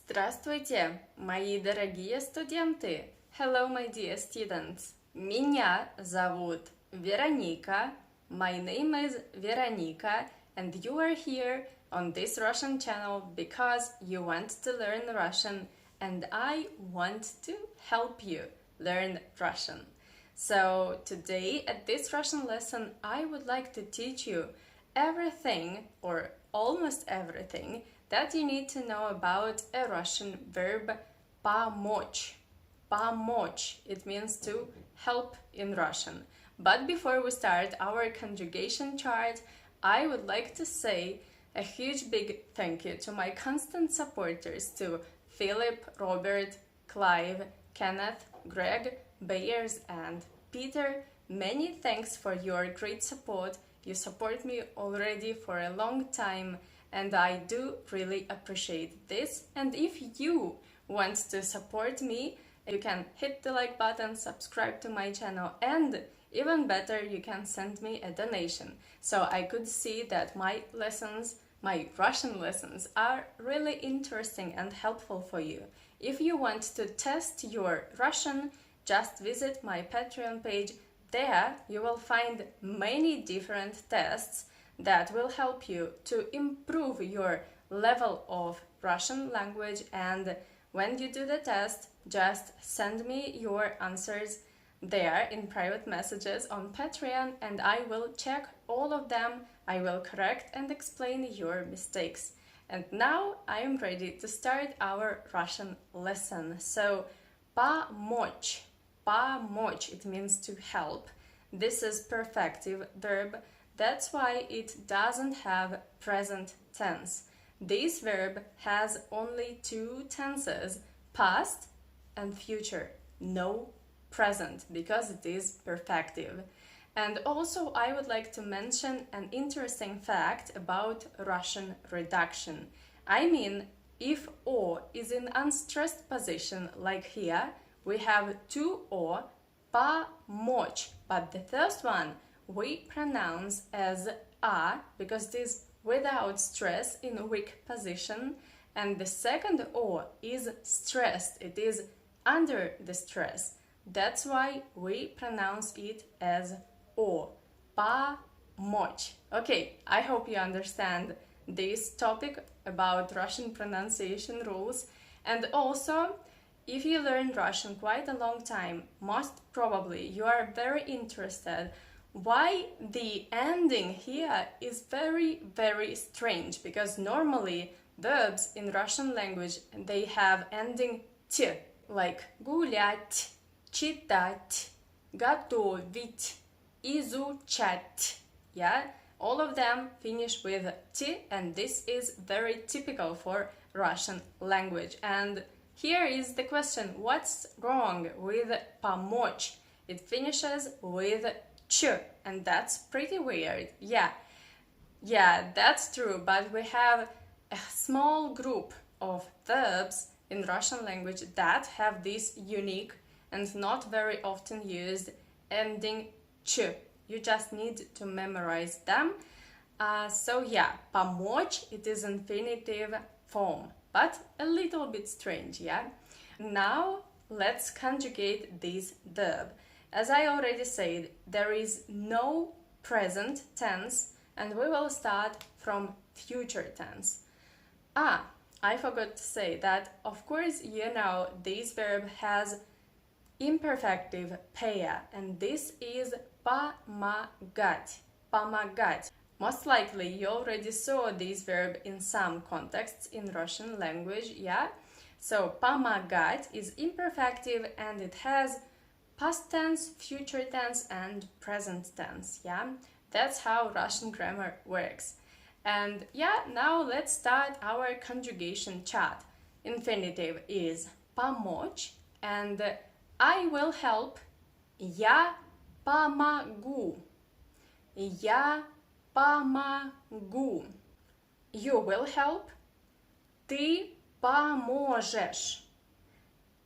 Здравствуйте, мои дорогие студенты! Hello, my dear students! Меня зовут Veronika. My name is Veronika, and you are here on this Russian channel because you want to learn Russian, and I want to help you learn Russian. So today at this Russian lesson, I would like to teach you everything or almost everything that you need to know about a Russian verb помочь. Помочь. It means to help in Russian. But before we start our conjugation chart, I would like to say a huge big thank you to my constant supporters, to Philip, Robert, Clive, Kenneth, Greg, Bayers, and Peter. Many thanks for your great support. You support me already for a long time, and I do really appreciate this. And if you want to support me, you can hit the like button, subscribe to my channel, and even better, you can send me a donation. So I could see that my lessons, my Russian lessons, are really interesting and helpful for you. If you want to test your Russian, just visit my Patreon page. There you will find many different tests that will help you to improve your level of Russian language, and when you do the test, just send me your answers there in private messages on Patreon, and I will check all of them. I will correct and explain your mistakes. And now I am ready to start our Russian lesson. So, помочь. Помочь, it means to help. This is perfective verb. That's why it doesn't have present tense. This verb has only two tenses, past and future, no present, because it is perfective. And also I would like to mention an interesting fact about Russian reduction. I mean, if O is in unstressed position like here, we have two O, помочь, but the first one we pronounce as a because it is without stress in a weak position, and the second O is stressed, it is under the stress. That's why we pronounce it as O, помочь. Okay, I hope you understand this topic about Russian pronunciation rules. And also, if you learn Russian quite a long time, most probably you are very interested why the ending here is very, very strange, because normally verbs in Russian language, they have ending t, like гулять, читать, готовить, изучать. Yeah, all of them finish with t, and this is very typical for Russian language. And here is the question, what's wrong with помочь? It finishes with ch, and that's pretty weird. Yeah, that's true, but we have a small group of verbs in Russian language that have this unique and not very often used ending ch. You just need to memorize them. So yeah, помочь, it is infinitive form, but a little bit strange, yeah? Now let's conjugate this verb. As I already said, there is no present tense, and we will start from future tense. I forgot to say that, of course, you know this verb has imperfective pair, and this is помогать. Помогать. Most likely you already saw this verb in some contexts in Russian language, yeah? So помогать is imperfective, and it has past tense, future tense, and present tense, yeah? That's how Russian grammar works. And yeah, now let's start our conjugation chart. Infinitive is помочь, and I will help. Я помогу. Я помогу. You will help. Ты поможешь.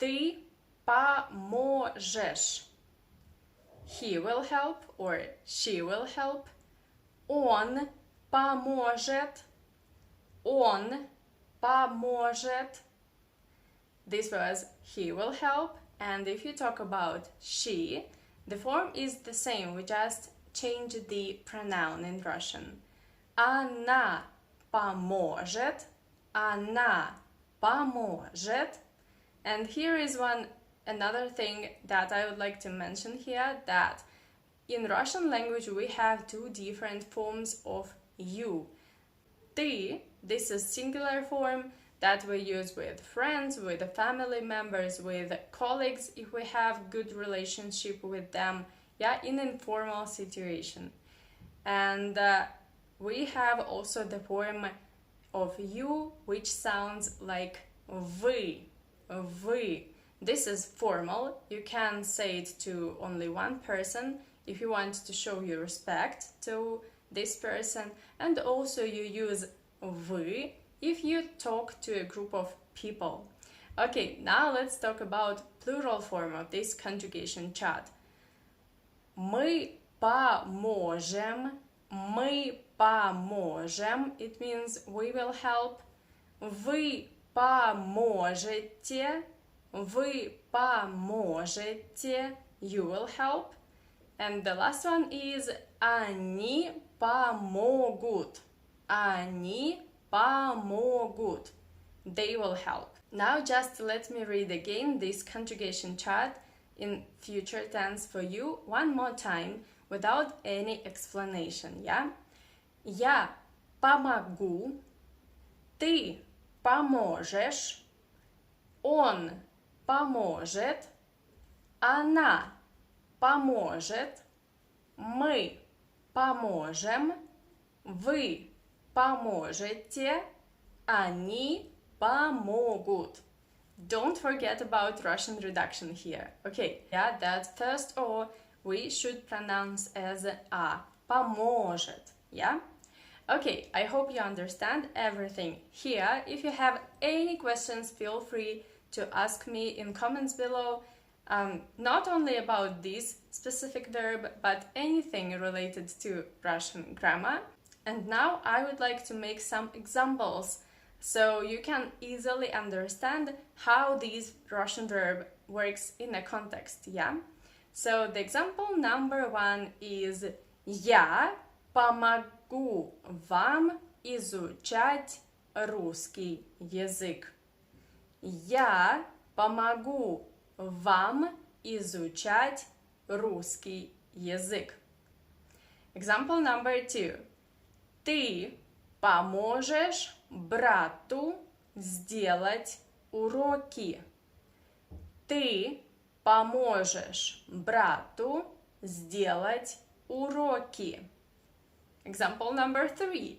Ты поможешь. He will help or she will help. Он поможет. Он поможет. this was he will help, and if you talk about she, the form is the same, we just change the pronoun in Russian. Она поможет, она поможет. And here is another thing that I would like to mention here, that in Russian language we have two different forms of you. Ты, this is singular form that we use with friends, with family members, with colleagues if we have good relationship with them, in informal situation. And we have also the form of you, which sounds like вы. This is formal. You can say it to only one person if you want to show your respect to this person, and also you use вы if you talk to a group of people. Okay, now let's talk about plural form of this conjugation chart. Мы поможем. It means we will help. Вы поможете. You will help. And the last one is они помогут. They will help. Now just let me read again this conjugation chart in future tense for you one more time without any explanation, Я помогу, ты поможешь, он поможет, она поможет, мы поможем, вы поможете, они помогут. Don't forget about Russian reduction here. Okay, that first O we should pronounce as a. Поможет, Okay, I hope you understand everything here. If you have any questions, feel free to ask me in comments below. Not only about this specific verb, but anything related to Russian grammar. And now I would like to make some examples so you can easily understand how this Russian verb works in a context, So the example number 1 is Я помогу вам изучать русский язык. Я помогу вам изучать русский язык. Example number 2. Ты поможешь брату сделать уроки. Ты поможешь брату сделать уроки. Example number 3.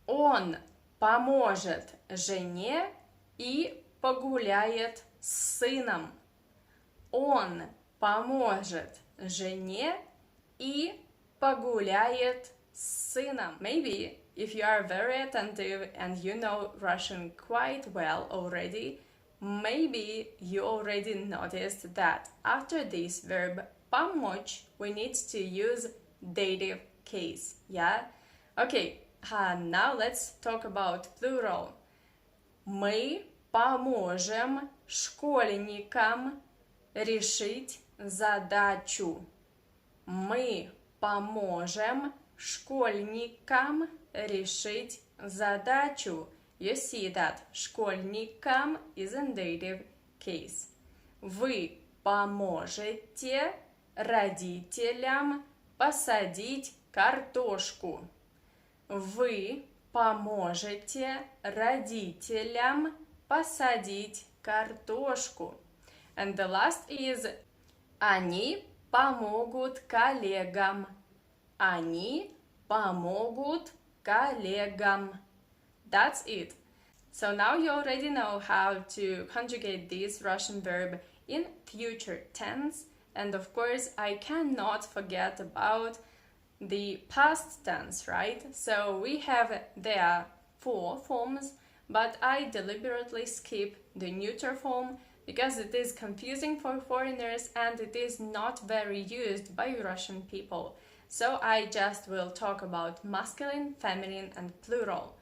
Он поможет жене и погуляет с сыном. Он поможет жене и погуляет с сыном. Maybe if you are very attentive and you know Russian quite well already, maybe you already noticed that after this verb помочь, we need to use dative case, Okay, now let's talk about plural. Мы поможем школьникам решить задачу. Мы поможем школьникам решить задачу. You see that школьникам is in dative case. Вы поможете родителям посадить картошку. Вы поможете родителям посадить картошку. And the last is они помогут коллегам. Они помогут коллегам. That's it. So now you already know how to conjugate this Russian verb in future tense. And of course, I cannot forget about the past tense, right? So we have there 4 forms, but I deliberately skip the neuter form because it is confusing for foreigners and it is not very used by Russian people. So I just will talk about masculine, feminine and plural.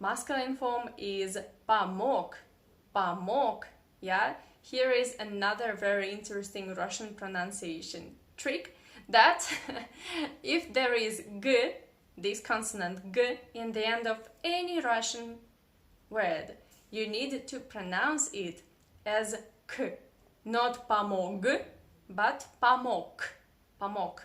Masculine form is помог, помог. Yeah, here is another very interesting Russian pronunciation trick that if there is g, this consonant g, in the end of any Russian word, you need to pronounce it as k, not помог, but помог, помог.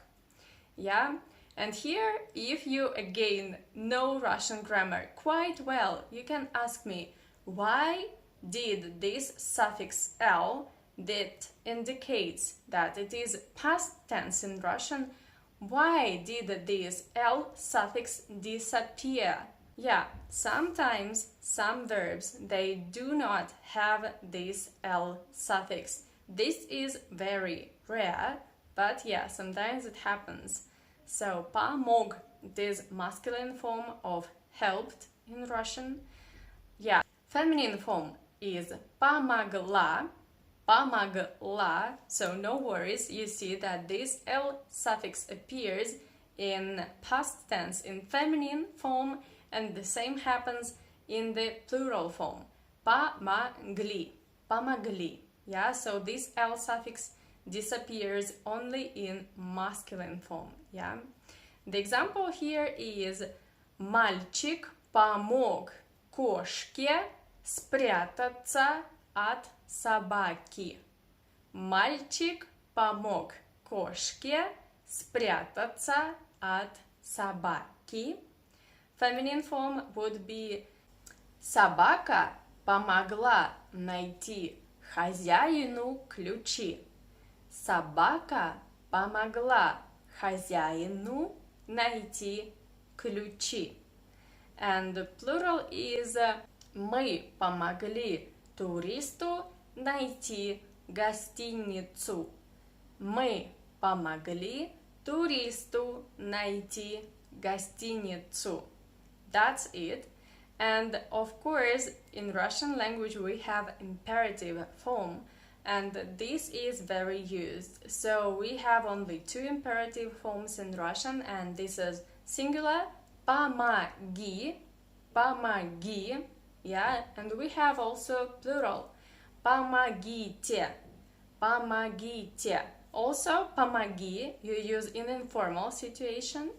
Yeah, and here, if you again know Russian grammar quite well, you can ask me, why did this suffix l that indicates that it is past tense in Russian, why did this l suffix disappear? Yeah, sometimes some verbs, they do not have this l suffix. This is very rare, but yeah, sometimes it happens. So, помог, it is masculine form of helped in Russian. Yeah, feminine form is помогла, помогла, so no worries, you see that this L suffix appears in past tense in feminine form, and the same happens in the plural form, помогли, помогли. Yeah, so this L suffix disappears only in masculine form. Yeah, the example here is мальчик помог кошке спрятаться от собаки. Мальчик помог кошке спрятаться от собаки. Feminine form would be собака помогла найти хозяину ключи. Собака помогла хозяину найти ключи. And the plural is мы помогли туристу найти гостиницу. Мы помогли туристу найти гостиницу. That's it. And of course, in Russian language we have imperative form, and this is very used. So we have only two imperative forms in Russian, and this is singular, помоги, помоги, yeah, and we have also plural, помогите, помогите. Also, помоги you use in informal situation,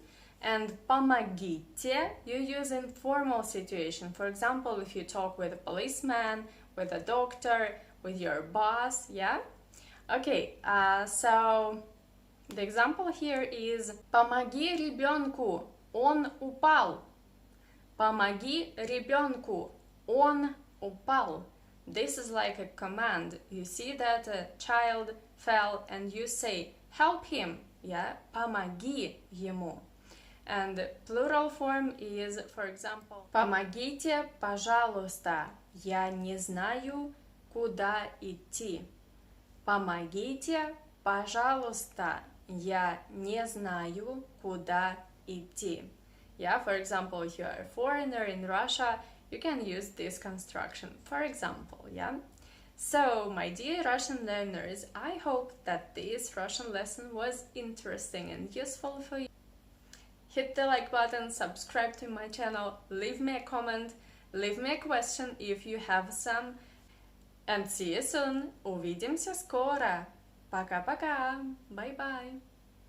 and помогите you use in formal situation. For example, if you talk with a policeman, with a doctor, with your boss, yeah? Okay, so the example here is помоги ребенку, он упал. Помоги ребенку, он упал. This is like a command. You see that a child fell and you say help him, yeah? Помоги ему. And the plural form is, for example, помогите, пожалуйста, я не знаю, куда идти. Помогите, пожалуйста, я не знаю, куда идти. Yeah, for example, if you are a foreigner in Russia, you can use this construction, for example, yeah? So, my dear Russian learners, I hope that this Russian lesson was interesting and useful for you. Hit the like button, subscribe to my channel, leave me a comment, leave me a question if you have some. And see you soon. Увидимся скоро. Пока-пока. Bye-bye.